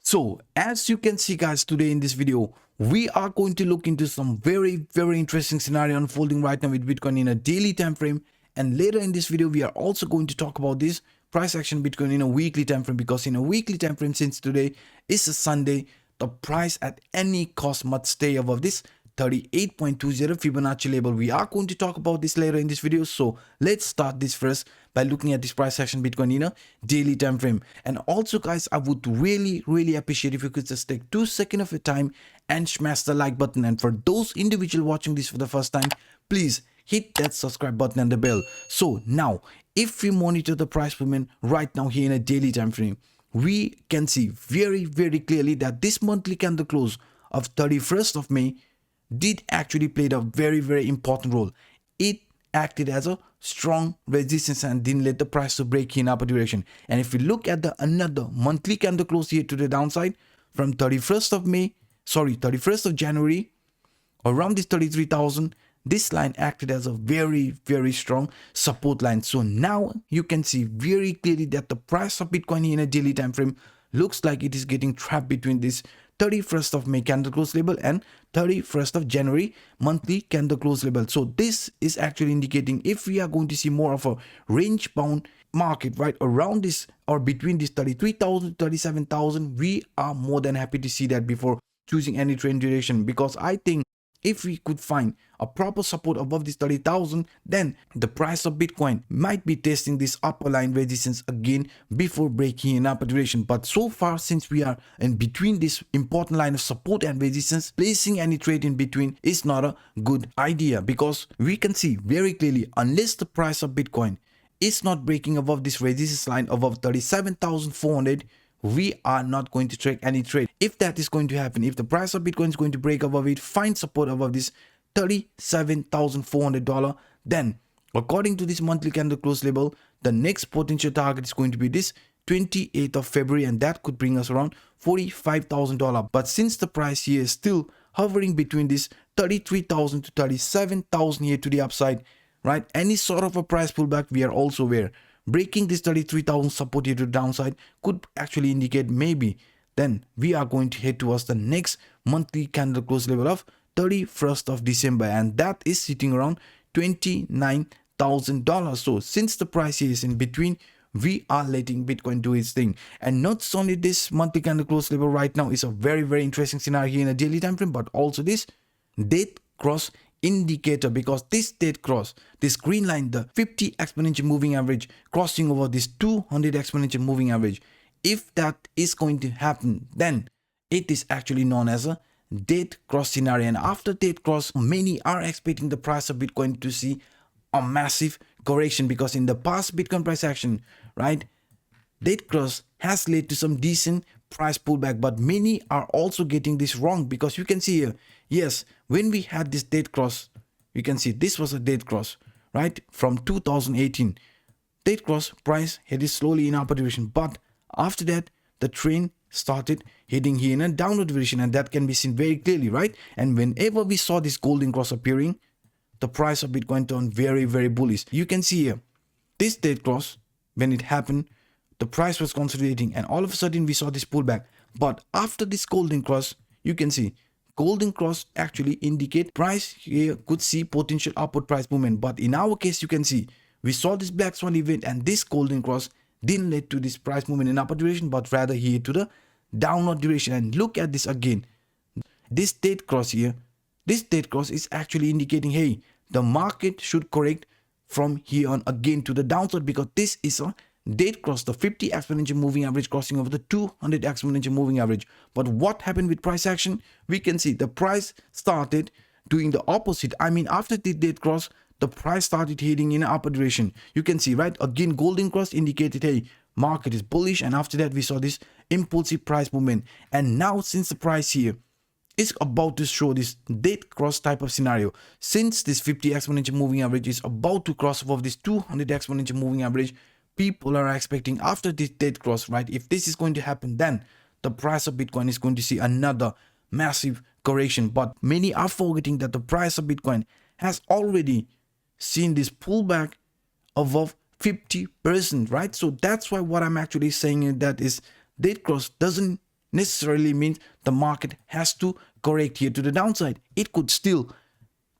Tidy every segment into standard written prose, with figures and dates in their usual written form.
So as you can see guys, today in this video we are going to look into some very interesting scenario unfolding right now with Bitcoin in a daily time frame, and later in this video we are also going to talk about this price action Bitcoin in a weekly time frame, because in a weekly time frame, since today is a Sunday, the price at any cost must stay above this 38.20 Fibonacci level. We are going to talk about this later in this video, so let's start this first by looking at this price action Bitcoin in a daily time frame. And also guys, I would really appreciate if you could just take 2 seconds of your time and smash the like button, and for those individuals watching this for the first time, please hit that subscribe button and the bell. So now if we monitor the price movement right now here in a daily time frame, we can see very clearly that this monthly candle close of 31st of May did actually play a very important role. It acted as a strong resistance and didn't let the price to break in upper direction. And if we look at the another monthly candle close here to the downside from 31st of January around this 33,000, this line acted as a very strong support line. So now you can see very clearly that the price of Bitcoin in a daily time frame looks like it is getting trapped between this 31st of May candle close level and 31st of January monthly candle close level. So this is actually indicating if we are going to see more of a range bound market right around this or between this 33,000 to 37,000, we are more than happy to see that before choosing any trend duration, because I think if we could find a proper support above this 30,000, then the price of Bitcoin might be testing this upper line resistance again before breaking in upper direction. But so far, since we are in between this important line of support and resistance, placing any trade in between is not a good idea, because we can see very clearly unless the price of Bitcoin is not breaking above this resistance line above 37,400, we are not going to take any trade. If that is going to happen, if the price of Bitcoin is going to break above it, find support above this $37,400, then according to this monthly candle close level, the next potential target is going to be this 28th of February, and that could bring us around $45,000. But since the price here is still hovering between this 33,000 to 37,000 here to the upside, right, any sort of a price pullback, we are also aware breaking this 33,000 support here to the downside could actually indicate maybe then we are going to head towards the next monthly candle close level of 31st of December, and that is sitting around $29,000. So since the price here is in between, we are letting Bitcoin do its thing. And not only this monthly candle close level right now is a very interesting scenario here in a daily time frame, but also this dead cross indicator, because this dead cross, this green line, the 50 exponential moving average crossing over this 200 exponential moving average, if that is going to happen, then it is actually known as a dead cross scenario. And after dead cross, many are expecting the price of Bitcoin to see a massive correction, because in the past Bitcoin price action, right, dead cross has led to some decent price pullback. But many are also getting this wrong, because you can see here, yes, when we had this dead cross, you can see this was a dead cross, right, from 2018. Dead cross price headed slowly in upper direction, but after that the trend started heading here in a downward direction, and that can be seen very clearly, right? And whenever we saw this golden cross appearing, the price of Bitcoin turned very bullish. You can see here this dead cross, when it happened, the price was consolidating, and all of a sudden we saw this pullback. But after this golden cross, you can see golden cross actually indicate price here could see potential upward price movement. But in our case, you can see we saw this black swan event, and this golden cross didn't lead to this price movement in upper direction, but rather here to the downward direction. And look at this again, this dead cross here, this dead cross is actually indicating, hey, the market should correct from here on again to the downside, because this is a dead cross, the 50 exponential moving average crossing over the 200 exponential moving average. But what happened with price action? We can see the price started doing the opposite. I mean, after the dead cross, the price started heading in upper direction. You can see, right, again golden cross indicated, hey, market is bullish, and after that we saw this impulsive price movement. And now since the price here is about to show this dead cross type of scenario, since this 50 exponential moving average is about to cross above this 200 exponential moving average, people are expecting after this dead cross, right, if this is going to happen, then the price of Bitcoin is going to see another massive correction. But many are forgetting that the price of Bitcoin has already seen this pullback above 50%, right? So that's why what I'm actually saying is that is dead cross doesn't necessarily means the market has to correct here to the downside. It could still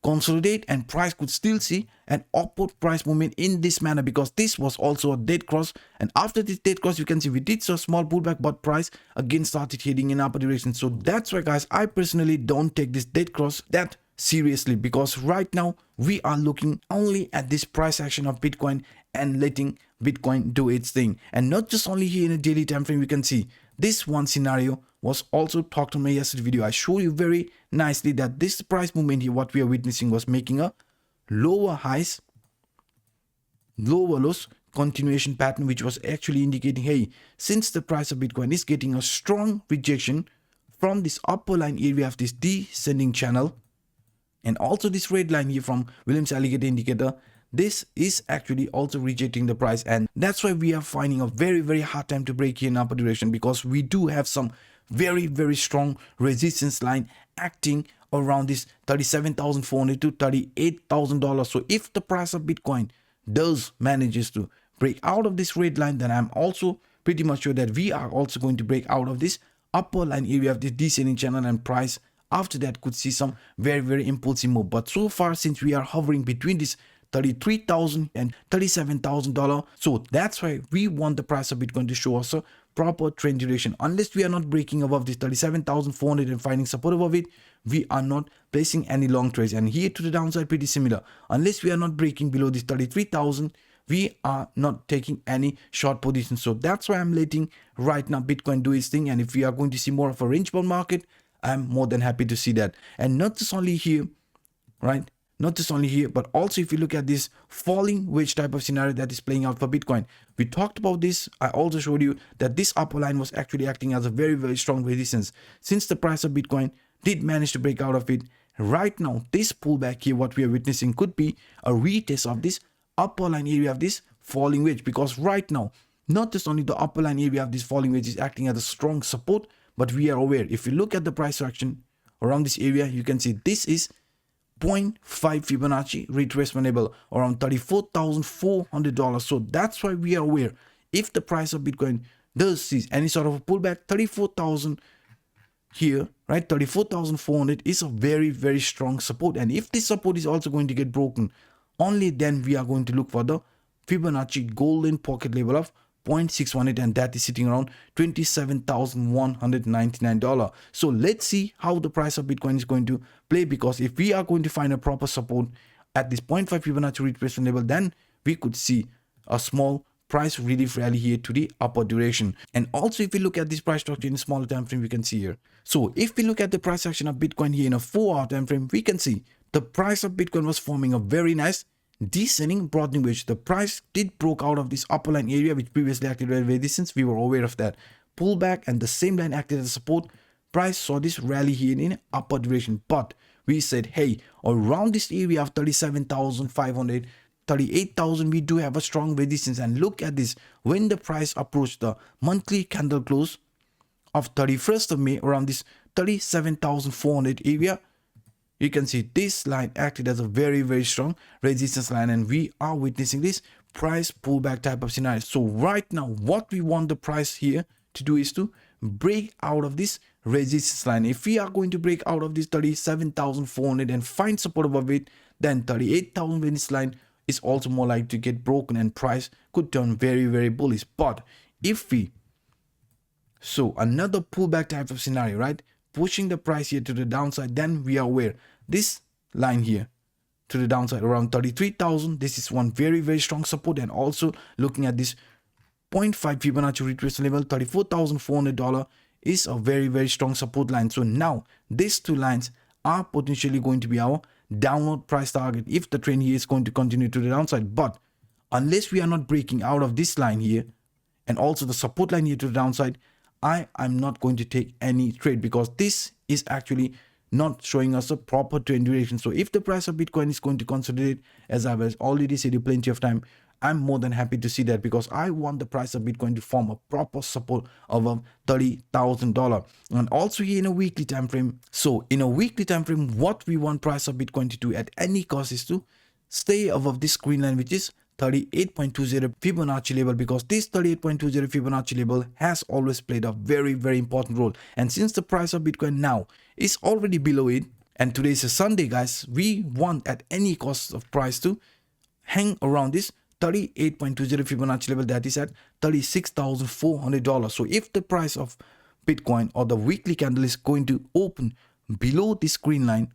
consolidate and price could still see an upward price movement in this manner, because this was also a dead cross, and after this dead cross you can see we did see a small pullback, but price again started heading in upper direction. So that's why guys, I personally don't take this dead cross that seriously, because right now we are looking only at this price action of Bitcoin and letting Bitcoin do its thing. And not just only here in a daily time frame, we can see this one scenario was also talked on my yesterday video. I showed you very nicely that this price movement here, what we are witnessing, was making a lower highs, lower lows continuation pattern, which was actually indicating, hey, since the price of Bitcoin is getting a strong rejection from this upper line area of this descending channel, and also this red line here from Williams alligator indicator, this is actually also rejecting the price, and that's why we are finding a very hard time to break here in upper direction, because we do have some very strong resistance line acting around this $37,400 to $38,000. So if the price of Bitcoin does manages to break out of this red line, then I'm also pretty much sure that we are also going to break out of this upper line area of this descending channel, and price after that could see some very impulsive move. But so far, since we are hovering between this $33,000 and $37,000, so that's why we want the price of Bitcoin to show us a proper trend duration. Unless we are not breaking above this $37,400 and finding support above it, we are not placing any long trades. And here to the downside, pretty similar. Unless we are not breaking below this 33,000, we are not taking any short positions. So that's why I'm letting right now Bitcoin do its thing. And if we are going to see more of a range bound market, I'm more than happy to see that. And not just only here, right? Not just only here, but also if you look at this falling wedge type of scenario that is playing out for Bitcoin. We talked about this. I also showed you that this upper line was actually acting as a very strong resistance. Since the price of Bitcoin did manage to break out of it, right now this pullback here, what we are witnessing, could be a retest of this upper line area of this falling wedge, because right now not just only the upper line area of this falling wedge is acting as a strong support, but we are aware, if you look at the price action around this area, you can see this is 0.5 Fibonacci retracement level around $34,400. So that's why we are aware, if the price of Bitcoin does see any sort of a pullback, 34,000 here, right, 34,400 is a very strong support. And if this support is also going to get broken, only then we are going to look for the Fibonacci golden pocket level of 0.618, and that is sitting around $27,199. So let's see how the price of Bitcoin is going to play, because if we are going to find a proper support at this 0.5 Fibonacci retracement level, then we could see a small price relief rally here to the upper direction. And also if we look at this price structure in a smaller time frame, we can see here. So if we look at the price action of Bitcoin here in a 4-hour time frame, we can see the price of Bitcoin was forming a very nice descending broadening wedge. The price did broke out of this upper line area, which previously acted as resistance. We were aware of that pullback, and the same line acted as support. Price saw this rally here in upper direction, but we said, hey, around this area of 37,500, 38,000, we do have a strong resistance. And look at this, when the price approached the monthly candle close of 31st of May around this 37,400 area, you can see this line acted as a very strong resistance line, and we are witnessing this price pullback type of scenario. So right now what we want the price here to do is to break out of this resistance line. If we are going to break out of this 37,400 and find support above it, then 38,000 in this line is also more likely to get broken, and price could turn very bullish. But if we another pullback type of scenario, right, pushing the price here to the downside, then we are aware this line here to the downside around 33,000, this is one very strong support. And also looking at this 0.5 Fibonacci retracement level, $34,400 is a very strong support line. So now these two lines are potentially going to be our downward price target if the trend here is going to continue to the downside. But unless we are not breaking out of this line here and also the support line here to the downside, I am not going to take any trade, because this is actually not showing us a proper trend duration. So if the price of Bitcoin is going to consolidate, as I was already said plenty of time, I'm more than happy to see that, because I want the price of Bitcoin to form a proper support above $30,000. And also here in a weekly time frame. So in a weekly time frame, what we want price of Bitcoin to do at any cost is to stay above this green line, which is 38.20 Fibonacci level, because this 38.20 Fibonacci level has always played a very important role. And since the price of Bitcoin now is already below it, and today is a Sunday, guys, we want at any cost of price to hang around this 38.20 Fibonacci level, that is at $36,400. So if the price of Bitcoin or the weekly candle is going to open below this green line,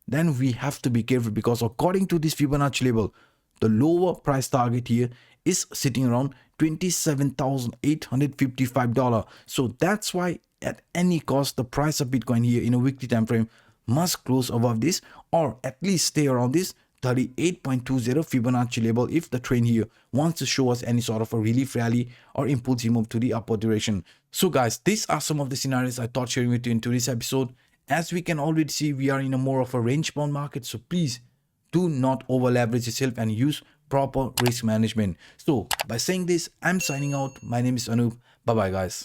then we have to be careful, because according to this Fibonacci level, the lower price target here is sitting around $27,855. So that's why at any cost the price of Bitcoin here in a weekly time frame must close above this, or at least stay around this 38.20 Fibonacci level if the trend here wants to show us any sort of a relief rally or impulsive move to the upward direction. So guys, these are some of the scenarios I thought sharing with you in today's episode. As we can already see, we are in a more of a range bound market, so please do not over leverage yourself and use proper risk management. So by saying this, I'm signing out. My name is Anup. Bye bye guys.